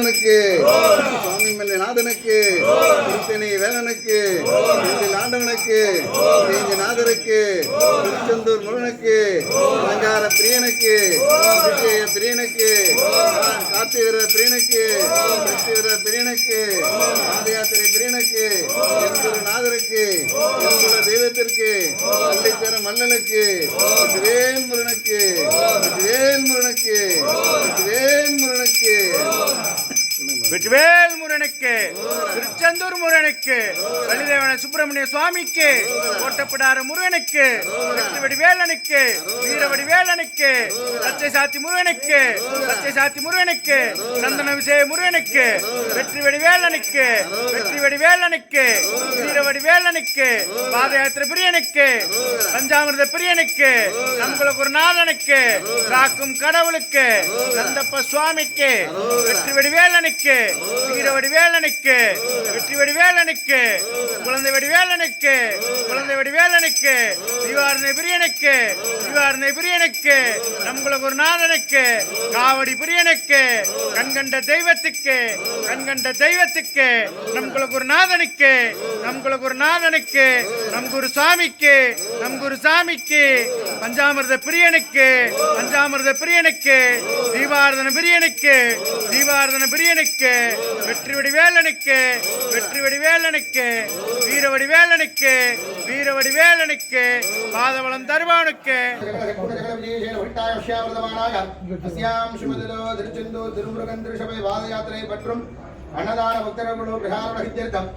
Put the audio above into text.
வேலனுக்கு சுவாமி மல்லிநாதனுக்கு திருத்தணி வேலனுக்கு ஆண்டவனுக்கு நாதருக்கு திருச்செந்தூர் முருகனுக்கு அலங்கார பிரியனுக்கு பிரியனுக்கு கார்த்திகர பிரியனுக்கு வீர பிரியனுக்கு பாத யாத்திரை பிரியனுக்கு நாதருக்கு தெய்வத்திற்கு பள்ளித்தர மல்லனுக்கு வேல் முருகனுக்கு வேல் முருகனுக்கு வேல் முருகனுக்கு வெற்றிவேல் முருகனுக்கு திருச்செந்தூர் முருகனுக்கு வள்ளிதேவன சுப்பிரமணிய சுவாமிக்கு கோட்டப்படார முருகனுக்கு வெற்றிவடி வேலனுக்கு வீரவடி வேலனுக்கு லட்சை சாத்தி முருகனுக்கு லட்சை சாத்தி முருகனுக்கு சந்தன விசய முருகனுக்கு வெற்றிவடி வேலனுக்கு வெற்றிவடி வேலனுக்கு வீரவடி வேலனுக்கு பாத யாத்திரை பிரியனுக்கு பஞ்சாமிர்த பிரியனுக்கு நம்மளுக்கு ஒரு நாதனுக்கு காக்கும் கடவுளுக்கு கந்தப்ப சுவாமிக்கு வெற்றிவடி வேலனுக்கு வீரவடி வேலனுக்கு வெற்றிவடி வேலனுக்கு குழந்தை வடி வேலனுக்கு குழந்தை வடி வேலனுக்கு தீவாரணை பிரியனுக்கு தீவாரணை பிரியனுக்கு நம்மளுக்கு ஒரு நாதனுக்கு காவடி பிரியனுக்கு கண்கண்ட தெய்வத்துக்கு கண்கண்ட தெய்வத்துக்கு நம்மளுக்கு ஒரு நாதனுக்கு நம்மளுக்கு ஒரு நாதனுக்கு நம் குரு சாமிக்கு நம் குரு சாமிக்கு பஞ்சாமிர்த பிரியனுக்கு பஞ்சாமிர்த பிரியனுக்கு தீபாரதன பிரியனுக்கு தீபாரதன பிரியனுக்கு வெற்றிவடி வேலனுக்கு வெற்றிவடி வேலனுக்கு வீரவடி வேலனுக்கு வீரவடி வேலனுக்கு பாதவளம் தருவானுக்கு திருமுருகன் திருஷபை பாத யாத்திரை மற்றும் அன்னதான பக்தர்களும் பிரகாரம்